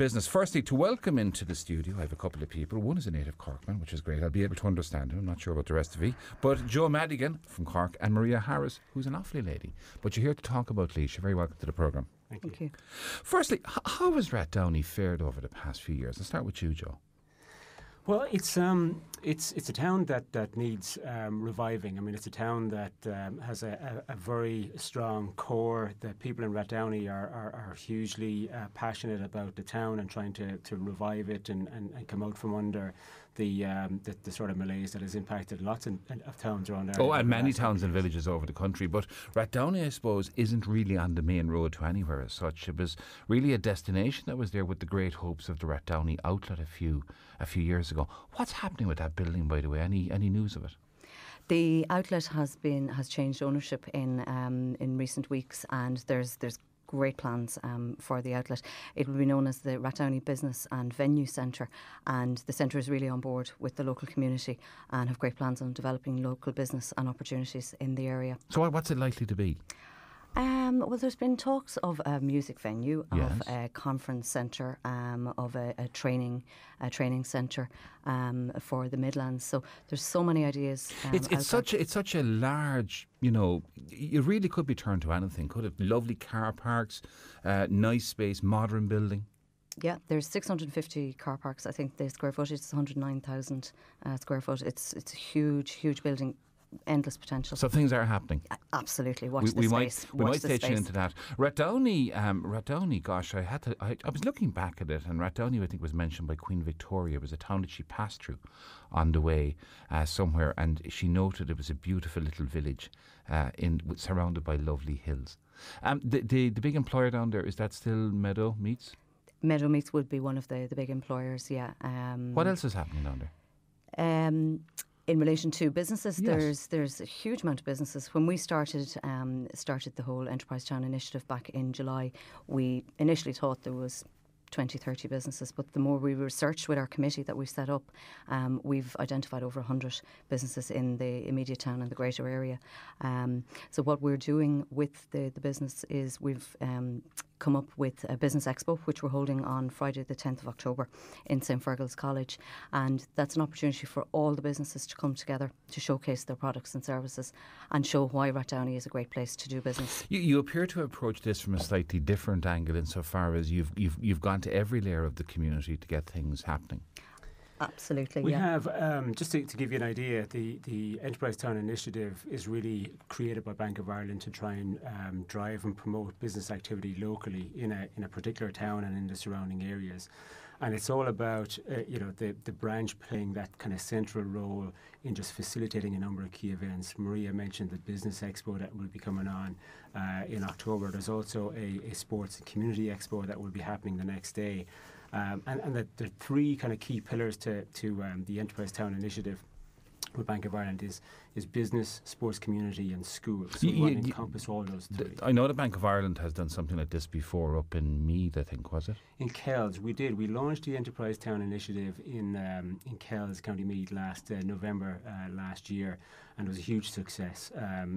business. Firstly, to welcome into the studio, I have a couple of people. One is a native Corkman, which is great. I'll be able to understand him. I'm not sure about the rest of it. But Joe Madigan from Cork and Maria Harris, who's an Offaly lady. But you're here to talk about Laois. You're very welcome to the programme. Thank you. Firstly, how has Rathdowney fared over the past few years? I'll start with you, Joe. Well, it's a town that needs reviving. I mean, it's a town that has a very strong core. The people in Rathdowney are hugely passionate about the town and trying to revive it and come out from under the sort of malaise that has impacted lots of towns around Ireland. Oh, and many towns and villages over the country. But Rathdowney, I suppose, isn't really on the main road to anywhere as such. It was really a destination that was there with the great hopes of the Rathdowney outlet a few years ago. What's happening with that building, by the way? Any news of it? The outlet has changed ownership in recent weeks, and there's great plans for the outlet. It will be known as the Rathdowney Business and Venue Centre, and the centre is really on board with the local community and have great plans on developing local business and opportunities in the area. So what's it likely to be? Well, there's been talks of a music venue, Yes. of a conference centre, of a training centre for the Midlands. So there's so many ideas. It's such a large, it really could be turned to anything. Could it? Lovely car parks, nice space, modern building. Yeah, there's 650 car parks. I think the square footage is 109,000 square foot. It's a huge building. Endless potential. So things are happening. Absolutely. Watch the space. We might stay tuned into that. Rathdowney, gosh, I was looking back at it, and Rathdowney, I think, was mentioned by Queen Victoria. It was a town that she passed through on the way somewhere, and she noted it was a beautiful little village surrounded by lovely hills. The big employer down there, is that still Meadow Meats? Meadow Meats would be one of the big employers, yeah. What else is happening down there? In relation to businesses, yes. there's a huge amount of businesses. When we started the whole Enterprise Town initiative back in July, we initially thought there was 20, 30 businesses, but the more we researched with our committee that we set up, we've identified over 100 businesses in the immediate town and the greater area. So what we're doing with the business is we've come up with a business expo, which we're holding on Friday the 10th of October in St Fergal's College, and that's an opportunity for all the businesses to come together to showcase their products and services and show why Rathdowney is a great place to do business. You appear to approach this from a slightly different angle insofar as you've gone to every layer of the community to get things happening. Absolutely, we have, just to give you an idea, the Enterprise Town Initiative is really created by Bank of Ireland to try and drive and promote business activity locally in a particular town and in the surrounding areas. And it's all about, the branch playing that kind of central role in just facilitating a number of key events. Maria mentioned the Business Expo that will be coming on in October. There's also a Sports and Community Expo that will be happening the next day. And the three kind of key pillars to the Enterprise Town Initiative with Bank of Ireland is business, sports, community and schools. So we want to encompass all those three. I know the Bank of Ireland has done something like this before up in Meath, I think, was it? In Kells, we did. We launched the Enterprise Town Initiative in Kells, County Meath last November last year, and it was a huge success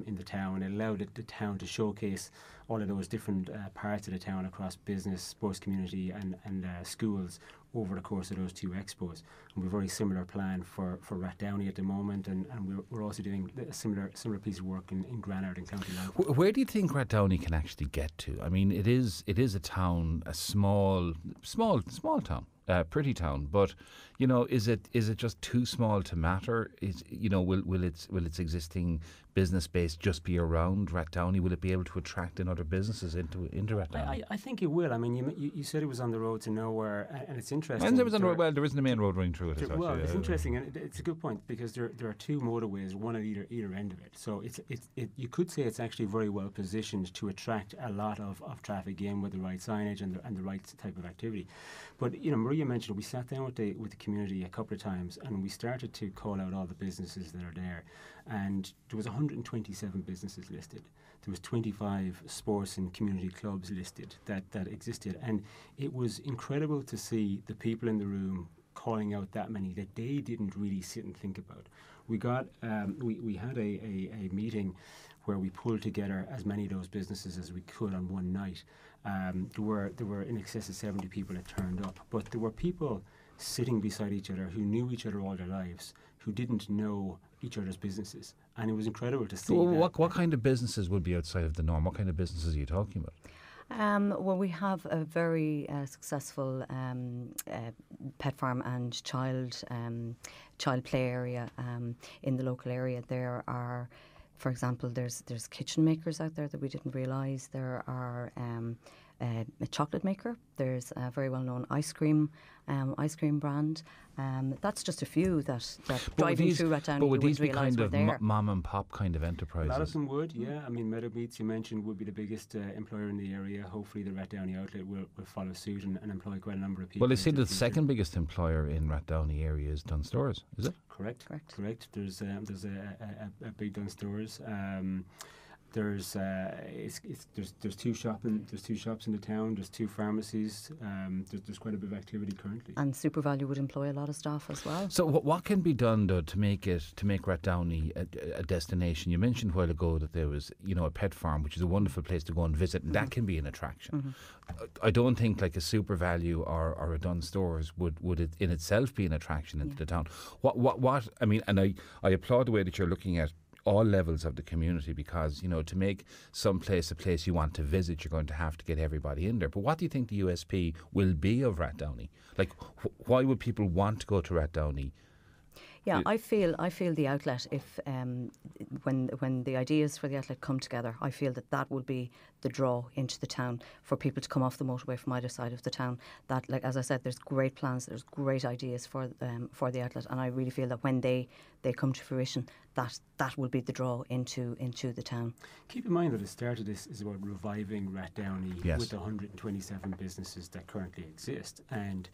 in the town. It allowed the town to showcase all of those different parts of the town across business, sports, community and schools over the course of those two expos. And we have a very similar plan for Rathdowney at the moment, and we're also doing a similar piece of work in Granard in County Louth. Where do you think Rathdowney can actually get to? I mean, it is a town, a small town. Pretty town, but is it just too small to matter? Will its existing business base just be around Rathdowney? Will it be able to attract in other businesses into Rathdowney? I think it will. I mean, you said it was on the road to nowhere, and it's interesting. And there was there isn't a main road running through it. It's interesting, and it's a good point because there are two motorways, one at either end of it. So you could say it's actually very well positioned to attract a lot of traffic in with the right signage and the right type of activity. But Maria mentioned we sat down with the community a couple of times and we started to call out all the businesses that are there, and there was 127 businesses listed. There was 25 sports and community clubs listed that existed, and it was incredible to see the people in the room calling out that many that they didn't really sit and think about. We got we had a meeting where we pulled together as many of those businesses as we could on one night, There were in excess of 70 people that turned up, but there were people sitting beside each other who knew each other all their lives, who didn't know each other's businesses, and it was incredible to see. Well, what kind of businesses would be outside of the norm? What kind of businesses are you talking about? Well, we have a very successful pet farm and child play area in the local area. There are, for example, there's kitchen makers out there that we didn't realise. There are a chocolate maker. There's a very well-known ice cream brand. That's just a few that driving through Rathdowney but would you these wouldn't be realise kind were of there. mom and pop kind of enterprises? A lot of them would, yeah. I mean, Meadow Meats, you mentioned, would be the biggest employer in the area. Hopefully the Rathdowney outlet will follow suit and employ quite a number of people. Well, I see the second biggest employer in Rathdowney area is Dunstores, is it? Correct. There's a big Dunstores. There's two shops in the town. There's two pharmacies. There's quite a bit of activity currently. And SuperValue would employ a lot of staff as well. So what can be done though to make Rathdowney a destination? You mentioned a while ago that there was a pet farm, which is a wonderful place to go and visit, and that can be an attraction. I don't think like a SuperValue or a Dunstores would it in itself be an attraction into the town. What I mean, and I applaud the way that you're looking at all levels of the community, because to make some place a place you want to visit, you're going to have to get everybody in there. But what do you think the USP will be of Rathdowney? Like, why would people want to go to Rathdowney? Yeah, I feel the outlet, if when the ideas for the outlet come together, I feel that will be the draw into the town for people to come off the motorway from either side of the town. That, like as I said, there's great plans, there's great ideas for the outlet, and I really feel that when they come to fruition, that will be the draw into the town. Keep in mind that the start of this is about reviving Rathdowney with the 127 businesses that currently exist, and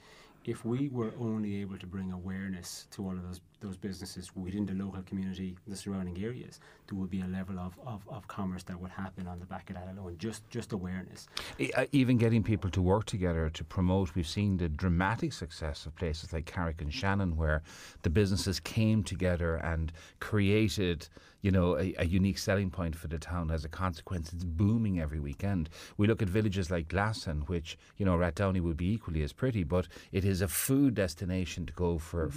if we were only able to bring awareness to all of those businesses within the local community, the surrounding areas, there would be a level of commerce that would happen on the back of that alone, just awareness. Even getting people to work together to promote, we've seen the dramatic success of places like Carrick and Shannon, where the businesses came together and created a unique selling point for the town. As a consequence, it's booming every weekend. We look at villages like Glasson, which, Rathdowney would be equally as pretty, but it is a food destination to go for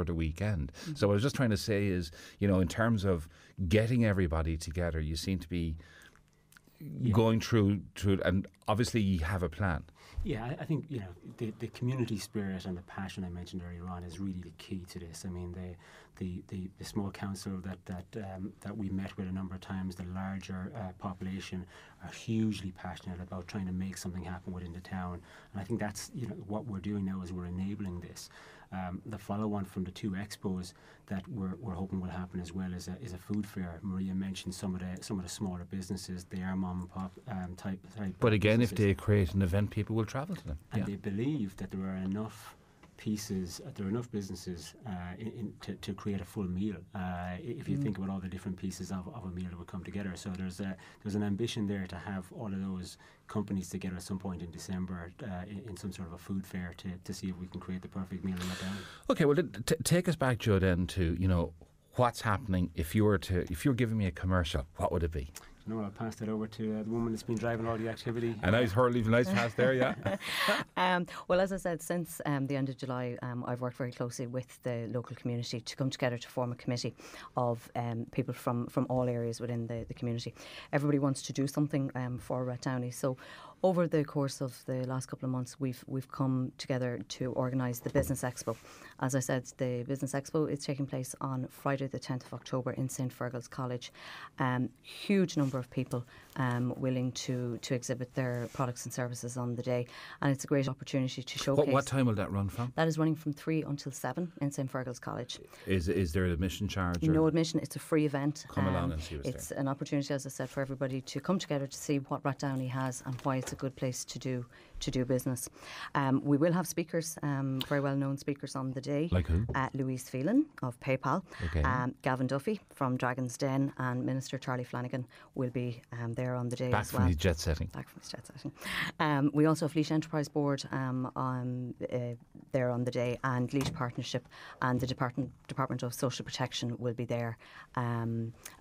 the weekend. So what I was just trying to say is, in terms of getting everybody together, you seem to be going through it, and obviously you have a plan. Yeah, I think the community spirit and the passion I mentioned earlier on is really the key to this. I mean, the small council that we met with a number of times, the larger population, are hugely passionate about trying to make something happen within the town, and I think that's what we're doing now is we're enabling this. The follow-on from the two expos that we're hoping will happen as well is a food fair. Maria mentioned some of the smaller businesses. They are mom and pop type. But again, businesses. if they create an event, people will travel to them. And they believe that there are enough businesses to create a full meal. If you think about all the different pieces of a meal that would come together, so there's an ambition there to have all of those companies together at some point in December in some sort of a food fair to see if we can create the perfect meal in that town. Okay, well, take us back, Joe, then to what's happening. If you were giving me a commercial, what would it be? No, I'll pass that over to the woman that's been driving all the activity. A nice pass there, yeah. Well, as I said, since the end of July, I've worked very closely with the local community to come together to form a committee of people from all areas within the community. Everybody wants to do something for Rathdowney, so over the course of the last couple of months, we've come together to organise the Business Expo. As I said, the Business Expo is taking place on Friday the 10th of October in St Fergal's College. Huge number of people willing to exhibit their products and services on the day, and it's a great opportunity to showcase. What time will that run from? That is running from 3 until 7 in St Fergal's College. Is there an admission charge? No admission. It's a free event. Come along and see what's It's an opportunity, as I said, for everybody to come together to see what Rathdowney has and why it's a good place to do to do business. We will have speakers, very well known speakers on the day. Like who? Louise Phelan of PayPal, Okay. Gavin Duffy from Dragon's Den, and Minister Charlie Flanagan will be there on the day Back as from well. his jet setting. Back from his jet setting. We also have Laois Enterprise Board there on the day, and Laois Partnership and the Department of Social Protection will be there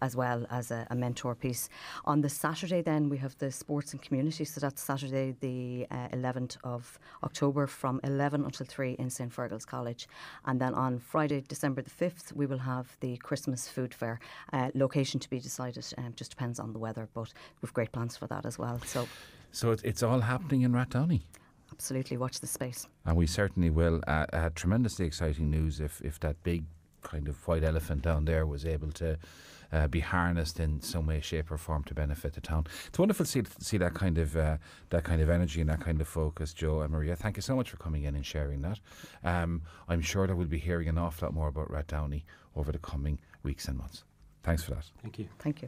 as well as a mentor piece. On the Saturday then we have the Sports and Community, so that's Saturday the 11th of October from 11 until 3 in St Fergal's College. And then on Friday December the 5th we will have the Christmas Food Fair. Location to be decided, just depends on the weather, but we've great plans for that as well. So it's all happening in Rathdowney. Absolutely, watch the space. And we certainly will. Tremendously exciting news if that big kind of white elephant down there was able to be harnessed in some way, shape or form to benefit the town. It's wonderful to see that kind of energy and that kind of focus, Joe and Maria. Thank you so much for coming in and sharing that. I'm sure that we'll be hearing an awful lot more about Rathdowney over the coming weeks and months. Thanks for that. Thank you. Thank you.